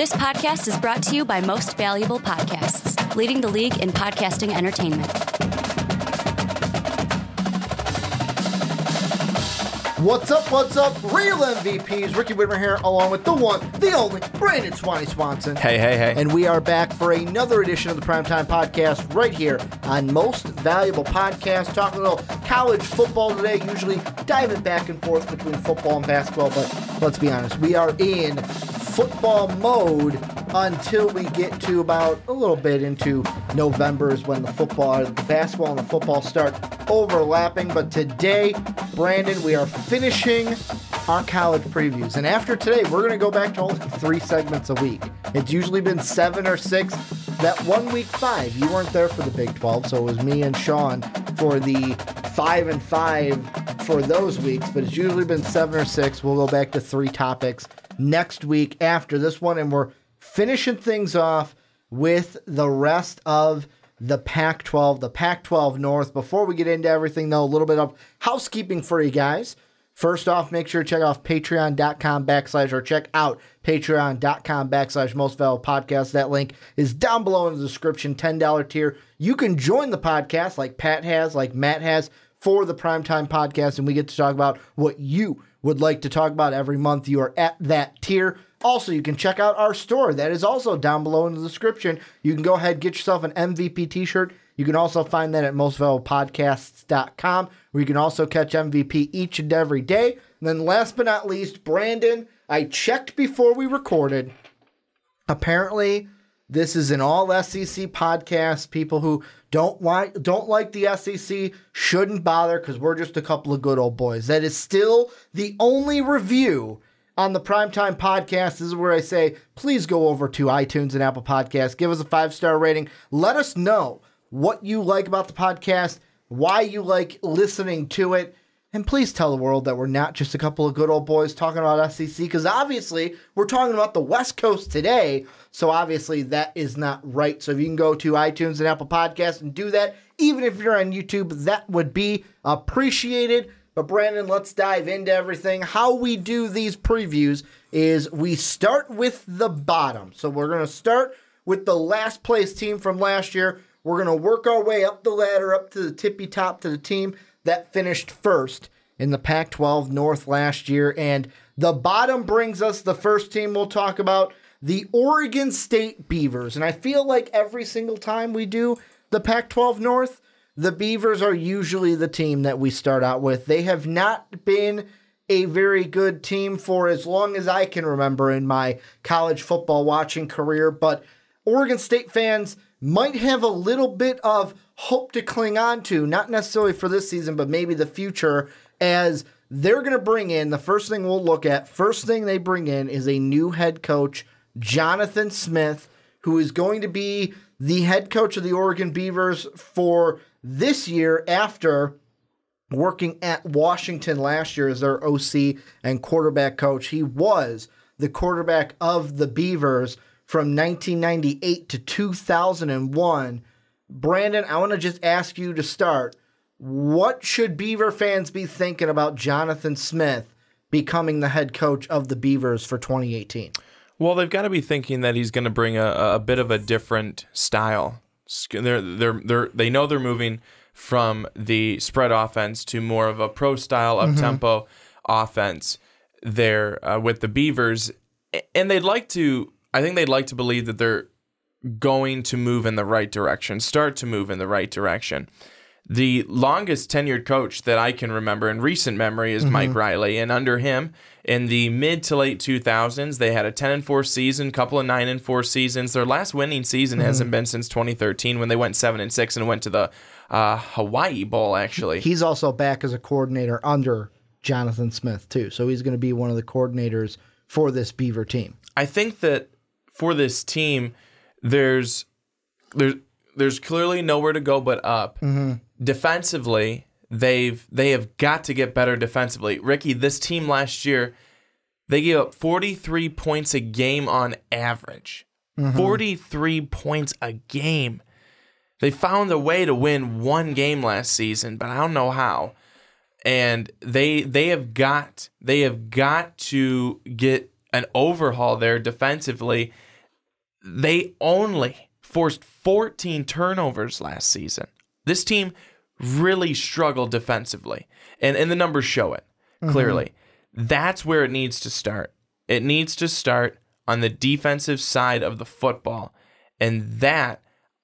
This podcast is brought to you by Most Valuable Podcasts, leading the league in podcasting entertainment. What's up, real MVPs? Ricky Widmer here, along with the one, the only, Brandon Swanson. Hey. And we are back for another edition of the Primetime Podcast right here on Most Valuable Podcast, talking a little college football today, usually diving back and forth between football and basketball, but let's be honest, we are in football mode until we get to about a little bit into November is when the basketball and the football start overlapping. But today, Brandon, we are finishing our college previews. And after today, we're going to go back to only 3 segments a week. It's usually been 7 or 6. That 1 week 5, you weren't there for the Big 12, so it was me and Sean for the 5 and 5 for those weeks. But it's usually been 7 or 6. We'll go back to 3 topics next week after this one, and we're finishing things off with the rest of the Pac-12 North. Before we get into everything, though, a little bit of housekeeping for you guys. First off, make sure to check out patreon.com/Most-Valuable-Podcast. That link is down below in the description, $10 tier. You can join the podcast like Pat has, like Matt has, for the Primetime Podcast, and we get to talk about what you would like to talk about every month. You are at that tier. Also, you can check out our store. That is also down below in the description. You can go ahead and get yourself an MVP t-shirt. You can also find that at mostvaluablepodcasts.com, where you can also catch MVP each and every day. And then last but not least, Brandon, I checked before we recorded. Apparently, this is an all SEC podcast. People who don't like the SEC shouldn't bother because we're just a couple of good old boys. That is still the only review on the Primetime Podcast. This is where I say, please go over to iTunes and Apple Podcasts. Give us a 5-star rating. Let us know what you like about the podcast, why you like listening to it, and please tell the world that we're not just a couple of good old boys talking about SEC, because obviously we're talking about the West Coast today, so obviously that is not right. So if you can go to iTunes and Apple Podcasts and do that, even if you're on YouTube, that would be appreciated. But Brandon, let's dive into everything. How we do these previews is we start with the bottom. So we're going to start with the last place team from last year. We're going to work our way up the ladder, up to the tippy top, to the team that finished first in the Pac-12 North last year. And the bottom brings us the first team we'll talk about, the Oregon State Beavers. And I feel like every single time we do the Pac-12 North, the Beavers are usually the team that we start out with. They have not been a very good team for as long as I can remember in my college football watching career, but Oregon State fans might have a little bit of hope to cling on to, not necessarily for this season, but maybe the future, as they're going to bring in, the first thing they bring in is a new head coach, Jonathan Smith, who is going to be the head coach of the Oregon Beavers for this year after working at Washington last year as their OC and quarterback coach. He was the quarterback of the Beavers from 1998 to 2001. Brandon, I want to just ask you to start. What should Beaver fans be thinking about Jonathan Smith becoming the head coach of the Beavers for 2018? Well, they've got to be thinking that he's going to bring a bit of a different style. They know they're moving from the spread offense to more of a pro style up-tempo offense there with the Beavers, and I think they'd like to believe that they're going to move in the right direction, start to move in the right direction. The longest tenured coach that I can remember in recent memory is Mike Riley, and under him, in the mid to late 2000s, they had a 10-4 season, couple of 9-4 seasons. Their last winning season hasn't been since 2013 when they went 7-6 and went to the Hawaii Bowl, actually. He's also back as a coordinator under Jonathan Smith, too, so he's going to be one of the coordinators for this Beaver team. I think that for this team, there's clearly nowhere to go but up. Defensively, they have got to get better defensively. Ricky, this team last year, they gave up 43 points a game on average. 43 points a game. They found a way to win one game last season, but I don't know how. And they have got to get an overhaul there defensively. they only forced 14 turnovers last season. This team really struggled defensively, and the numbers show it clearly. That's where it needs to start. It needs to start on the defensive side of the football, and that,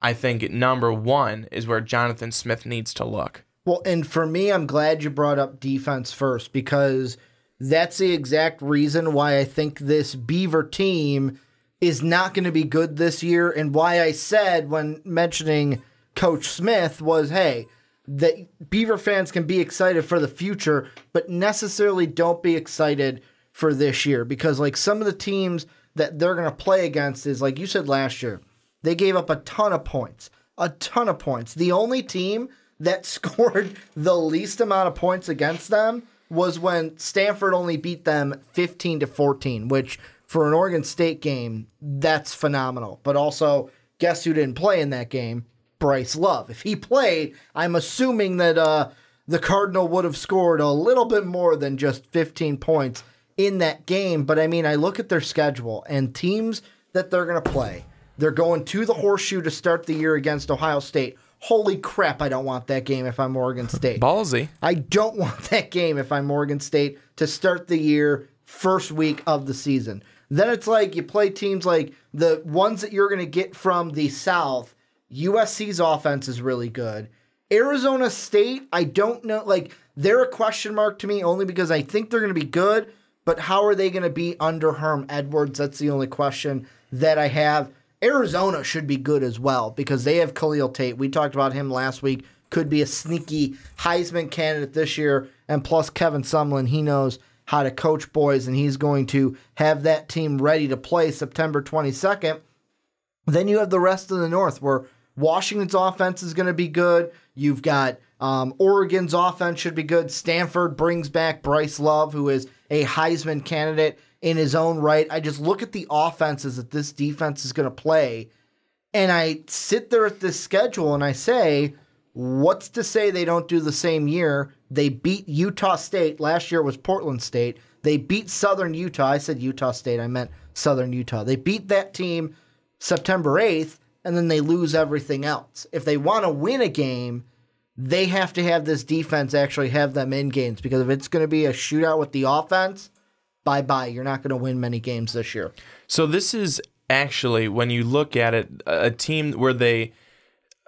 I think, number one is where Jonathan Smith needs to look. Well, and for me, I'm glad you brought up defense first, because that's the exact reason why I think this Beaver team is not going to be good this year, and why I said when mentioning Coach Smith was, hey, that Beaver fans can be excited for the future, but necessarily don't be excited for this year, because like some of the teams that they're going to play against is, like you said last year, they gave up a ton of points. The only team that scored the least amount of points against them was when Stanford only beat them 15-14, which for an Oregon State game, that's phenomenal. But also, guess who didn't play in that game? Bryce Love. If he played, I'm assuming that the Cardinal would have scored a little bit more than just 15 points in that game. But I mean, I look at their schedule and teams that they're going to play. They're going to the Horseshoe to start the year against Ohio State. Holy crap, I don't want that game if I'm Oregon State. Ballsy. I don't want that game if I'm Oregon State to start the year first week of the season. Then it's like you play teams like the ones that you're going to get from the South. USC's offense is really good. Arizona State, I don't know. Like, they're a question mark to me only because I think they're going to be good, but how are they going to be under Herm Edwards? That's the only question that I have. Arizona should be good as well because they have Khalil Tate. We talked about him last week. Could be a sneaky Heisman candidate this year. And plus Kevin Sumlin, he knows how to coach boys, and he's going to have that team ready to play September 22nd. Then you have the rest of the North where Washington's offense is going to be good. You've got Oregon's offense should be good. Stanford brings back Bryce Love, who is a Heisman candidate in his own right. I just look at the offenses that this defense is going to play, and I sit there at this schedule and I say, what's to say they don't do the same year? They beat Utah State. Last year it was Portland State. They beat Southern Utah. I said Utah State. I meant Southern Utah. They beat that team September 8th, and then they lose everything else. If they want to win a game, they have to have this defense actually have them in games, because if it's going to be a shootout with the offense, bye-bye. You're not going to win many games this year. So this is actually, when you look at it, a team where they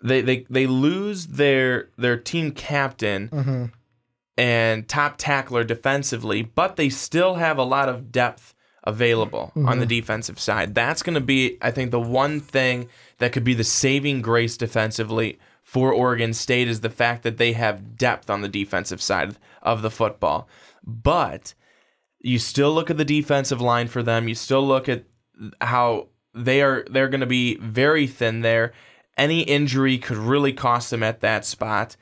lose their team captain and top tackler defensively, but they still have a lot of depth available on the defensive side. That's going to be, I think, the one thing that could be the saving grace defensively for Oregon State is the fact that they have depth on the defensive side of the football. But you still look at the defensive line for them. You still look at how they're going to be very thin there. Any injury could really cost them at that spot.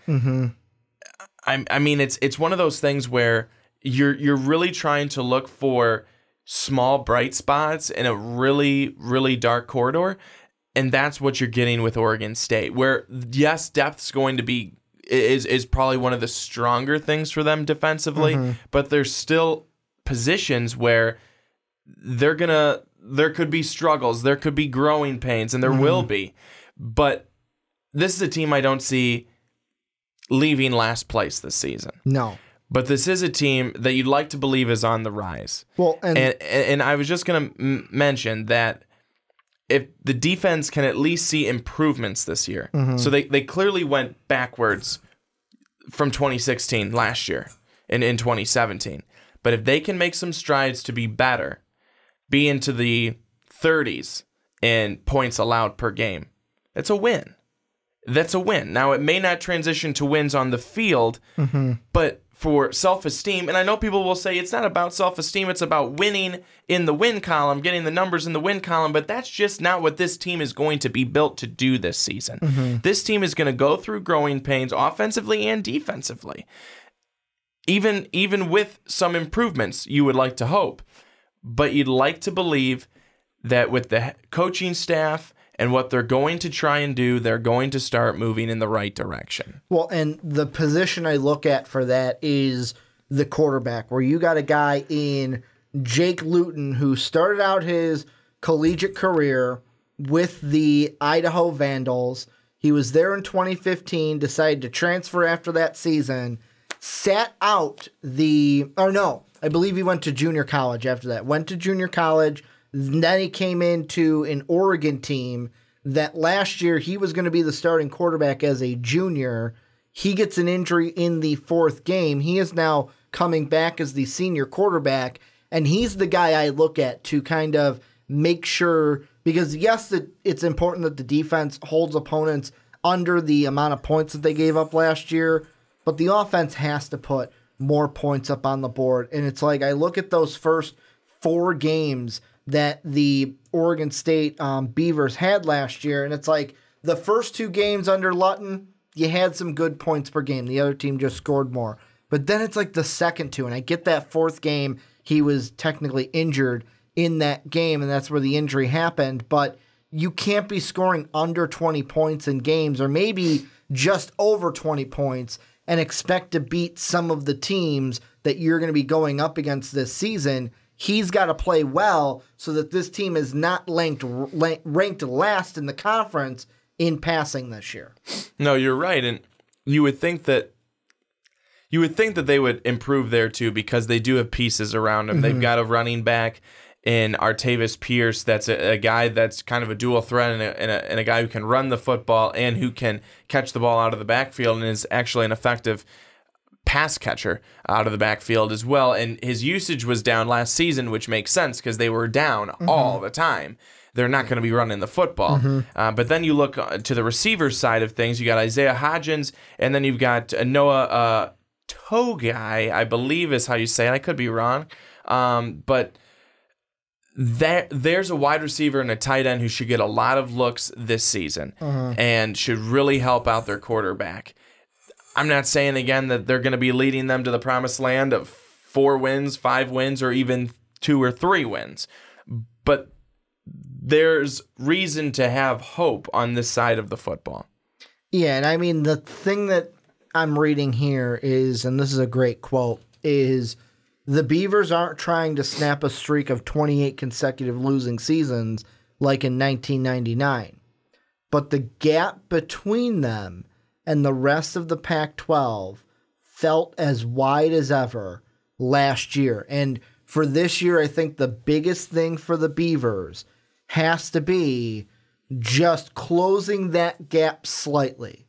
I mean, it's one of those things where you're really trying to look for small bright spots in a really, really dark corridor, and that's what you're getting with Oregon State, where yes, depth's going to be is probably one of the stronger things for them defensively, but there's still positions where there could be struggles, there could be growing pains, and there will be. But this is a team I don't see leaving last place this season. No. But this is a team that you'd like to believe is on the rise. Well, and I was just going to mention that if the defense can at least see improvements this year, so they clearly went backwards from 2016 last year and in 2017. But if they can make some strides to be better, be into the 30s in points allowed per game, it's a win. That's a win. Now, it may not transition to wins on the field, but for self-esteem, and I know people will say it's not about self-esteem, it's about winning in the win column, getting the numbers in the win column, but that's just not what this team is going to be built to do this season. This team is going to go through growing pains offensively and defensively. Even with some improvements, you would like to hope, but you'd like to believe that with the coaching staff and what they're going to try and do, they're going to start moving in the right direction. Well, and the position I look at for that is the quarterback, where you got a guy in Jake Luton who started out his collegiate career with the Idaho Vandals. He was there in 2015, decided to transfer after that season, sat out I believe he went to junior college after that. Went to junior college, then he came into an Oregon team that last year he was going to be the starting quarterback as a junior. He gets an injury in the fourth game. He is now coming back as the senior quarterback, and he's the guy I look at to kind of make sure, because yes, it's important that the defense holds opponents under the amount of points that they gave up last year, but the offense has to put more points up on the board. And it's like I look at those first 4 games that the Oregon State Beavers had last year, and it's like the first 2 games under Lutton, you had some good points per game. The other team just scored more. But then it's like the second 2, and I get that fourth game, he was technically injured in that game, and that's where the injury happened. But you can't be scoring under 20 points in games, or maybe just over 20 points, and expect to beat some of the teams that you're going to be going up against this season. He's got to play well so that this team is not ranked last in the conference in passing this year. No, you're right, and you would think that they would improve there too, because they do have pieces around them. Mm-hmm. They've got a running back in Artavis Pierce that's a guy that's kind of a dual threat, and a guy who can run the football and who can catch the ball out of the backfield and is actually an effective pass catcher out of the backfield as well. And his usage was down last season, which makes sense because they were down all the time. They're not going to be running the football. But then you look to the receiver side of things. You got Isaiah Hodgins, and then you've got Noah Togai, I believe is how you say it. I could be wrong. But there's a wide receiver and a tight end who should get a lot of looks this season and should really help out their quarterback. I'm not saying, again, that they're going to be leading them to the promised land of 4 wins, 5 wins, or even 2 or 3 wins. But there's reason to have hope on this side of the football. Yeah, and I mean, the thing that I'm reading here is, and this is a great quote, is the Beavers aren't trying to snap a streak of 28 consecutive losing seasons like in 1999. But the gap between them and the rest of the Pac-12 felt as wide as ever last year. And for this year, I think the biggest thing for the Beavers has to be just closing that gap slightly,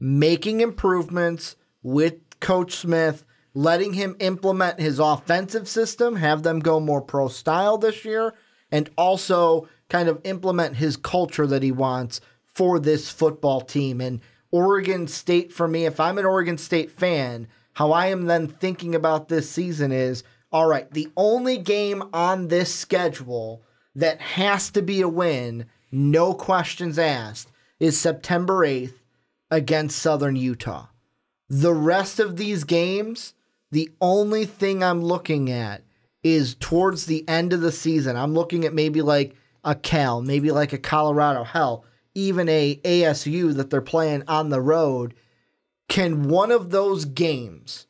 making improvements with Coach Smith, letting him implement his offensive system, have them go more pro style this year, and also kind of implement his culture that he wants for this football team. And Oregon State, for me, if I'm an Oregon State fan, how I am then thinking about this season is, all right, the only game on this schedule that has to be a win, no questions asked, is September 8th against Southern Utah. The rest of these games, the only thing I'm looking at is towards the end of the season. I'm looking at maybe like a Cal, maybe like a Colorado, hell, even a ASU that they're playing on the road. Can one of those games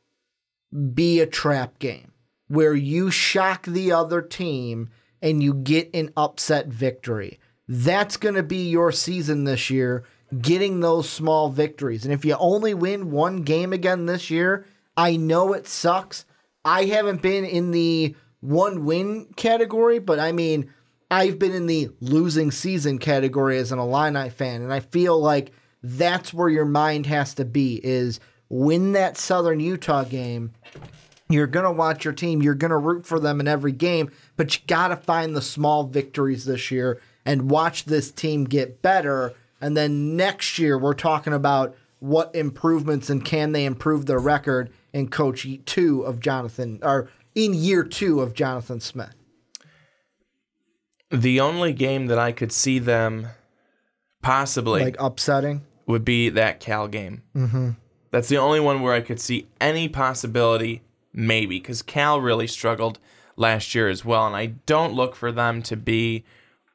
be a trap game where you shock the other team and you get an upset victory? That's going to be your season this year, getting those small victories. And if you only win 1 game again this year, I know it sucks. I haven't been in the 1-win category, but I mean, I've been in the losing season category as an Illini fan, and I feel like that's where your mind has to be, is win that Southern Utah game. You're going to watch your team. You're going to root for them in every game, but you got to find the small victories this year and watch this team get better. And then next year, we're talking about what improvements and can they improve their record in in year 2 of Jonathan Smith. The only game that I could see them possibly like upsetting would be that Cal game. That's the only one where I could see any possibility, maybe, because Cal really struggled last year as well, and I don't look for them to be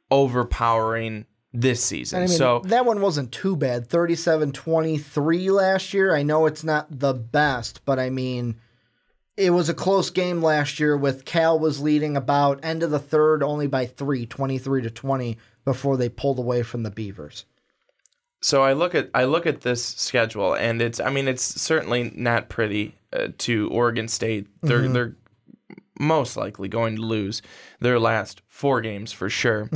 overpowering this season. And I mean, so that one wasn't too bad. 37-23 last year. I know it's not the best, but I mean, it was a close game last year with Cal was leading about end of the third only by 23-20, before they pulled away from the Beavers. So I look at this schedule, and it's certainly not pretty to Oregon State. They're most likely going to lose their last 4 games for sure.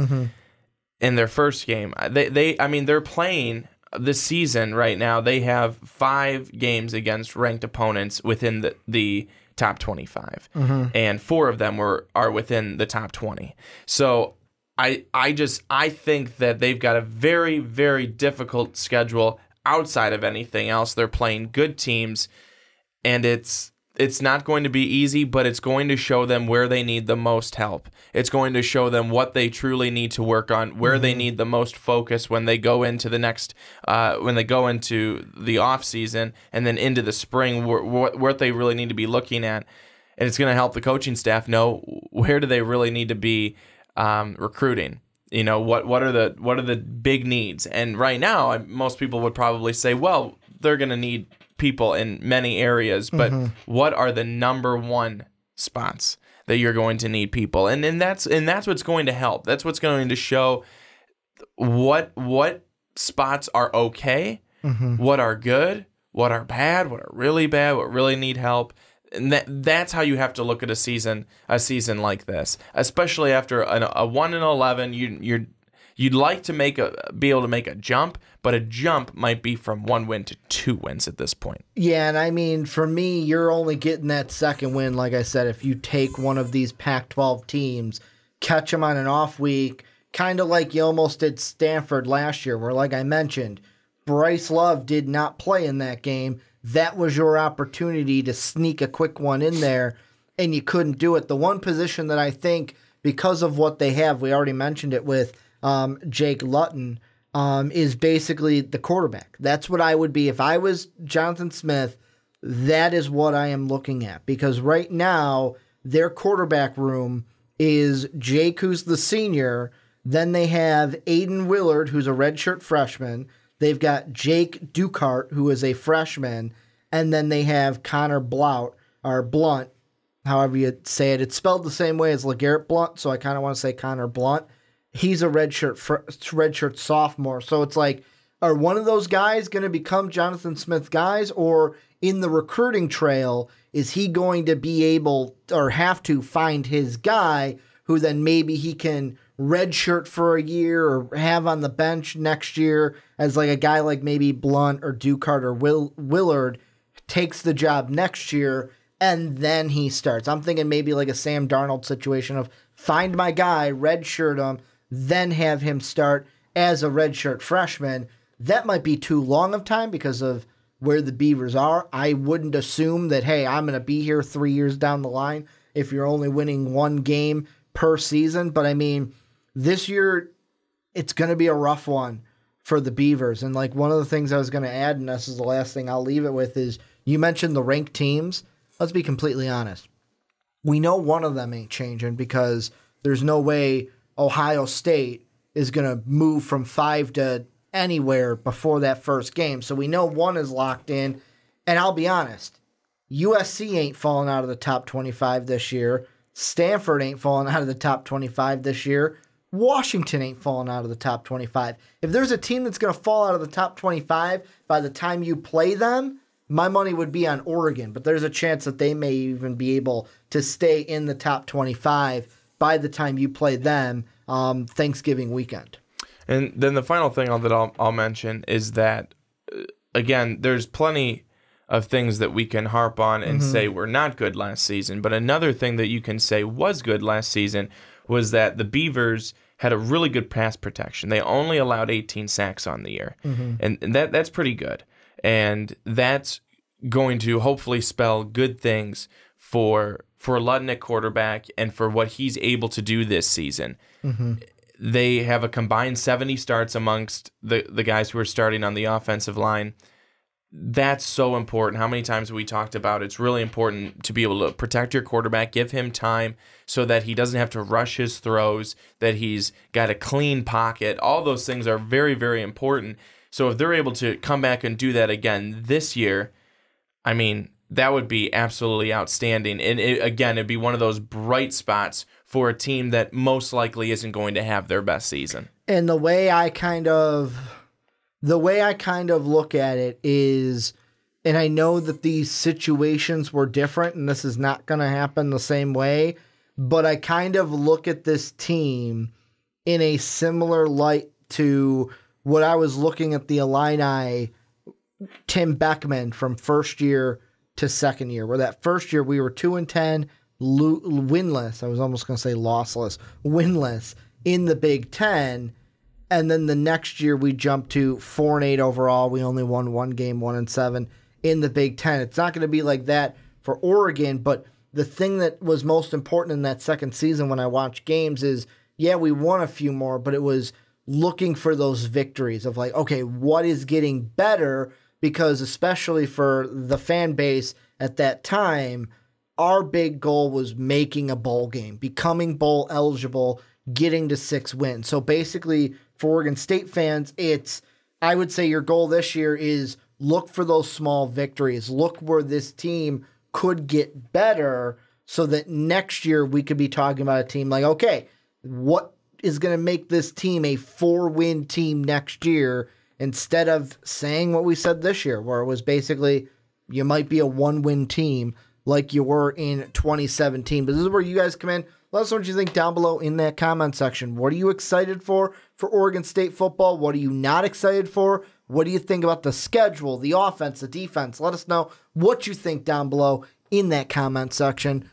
In their first game, they're playing this season right now. They have 5 games against ranked opponents within the top 25, and 4 of them are within the top 20. So I think that they've got a very, very difficult schedule outside of anything else. They're playing good teams, and it's not going to be easy, but it's going to show them where they need the most help. It's going to show them what they truly need to work on, where they need the most focus when they go into the next, when they go into the off season and then into the spring, what they really need to be looking at. And it's going to help the coaching staff know where do they really need to be recruiting. You know, what are the big needs? And right now, most people would probably say, well, they're going to need people in many areas, but what are the number one spots that you're going to need people? And that's what's going to help. That's what's going to show what spots are okay, what are good, what are bad, what are really bad, what really need help. And that's how you have to look at a season like this, especially after a 1-11. You'd like to be able to make a jump, but a jump might be from 1 win to 2 wins at this point. Yeah, and I mean, for me, you're only getting that second win, like I said, if you take one of these Pac-12 teams, catch them on an off week, kind of like you almost did Stanford last year, where, like I mentioned, Bryce Love did not play in that game. That was your opportunity to sneak a quick one in there, and you couldn't do it. The one position that I think, because of what they have, we already mentioned it with Jake Luton, is basically the quarterback. That's what I would be. If I was Jonathan Smith, that is what I am looking at. Because right now, their quarterback room is Jake, who's the senior. Then they have Aiden Willard, who's a redshirt freshman. They've got Jake Ducart, who is a freshman. And then they have Connor Blount, or Blunt, however you say it. It's spelled the same way as LeGarrette Blount, so I kind of want to say Connor Blunt. He's a redshirt sophomore. So it's like, are one of those guys going to become Jonathan Smith guys? Or in the recruiting trail, is he going to be able or have to find his guy who then maybe he can redshirt for a year or have on the bench next year as like a guy like maybe Blunt or Ducart or Willard takes the job next year and then he starts. I'm thinking maybe like a Sam Darnold situation of find my guy, redshirt him, then have him start as a redshirt freshman. That might be too long of time because of where the Beavers are. I wouldn't assume that, hey, I'm going to be here 3 years down the line if you're only winning 1 game per season. But, I mean, this year it's going to be a rough one for the Beavers. And, like, one of the things I was going to add, and this is the last thing I'll leave it with, is you mentioned the ranked teams. Let's be completely honest. We know one of them ain't changing because there's no way Ohio State is going to move from 5 to anywhere before that first game. So we know one is locked in. And I'll be honest, USC ain't falling out of the top 25 this year. Stanford ain't falling out of the top 25 this year. Washington ain't falling out of the top 25. If there's a team that's going to fall out of the top 25 by the time you play them, my money would be on Oregon. But there's a chance that they may even be able to stay in the top 25 by the time you play them Thanksgiving weekend. And then the final thing that I'll mention is that, again, there's plenty of things that we can harp on and say were not good last season. But another thing that you can say was good last season was that the Beavers had a really good pass protection. They only allowed 18 sacks on the year. And that's pretty good. And that's going to hopefully spell good things for Luton at quarterback and for what he's able to do this season. They have a combined 70 starts amongst the guys who are starting on the offensive line. That's so important. How many times have we talked about it's really important to be able to protect your quarterback, give him time so that he doesn't have to rush his throws, that he's got a clean pocket. All those things are very, very important. So if they're able to come back and do that again this year, I mean, that would be absolutely outstanding. And again, it'd be one of those bright spots for a team that most likely isn't going to have their best season. And the way I kind of look at it is, and I know that these situations were different and this is not going to happen the same way, but I kind of look at this team in a similar light to what I was looking at the Illini, Tim Beckman from first year to second year, where that first year we were 2-10, winless. I was almost going to say lossless, winless in the Big Ten. And then the next year we jumped to 4-8 overall. We only won one game, 1-7 in the Big Ten. It's not going to be like that for Oregon, but the thing that was most important in that second season when I watched games is, yeah, we won a few more, but it was looking for those victories of like, okay, what is getting better? Because especially for the fan base at that time, our big goal was making a bowl game, becoming bowl eligible, getting to 6 wins. So basically, for Oregon State fans, I would say your goal this year is look for those small victories. Look where this team could get better so that next year we could be talking about a team like, okay, what is going to make this team a 4-win team next year, instead of saying what we said this year, where it was basically you might be a 1-win team like you were in 2017. But this is where you guys come in. Let us know what you think down below in that comment section. What are you excited for Oregon State football? What are you not excited for? What do you think about the schedule, the offense, the defense? Let us know what you think down below in that comment section.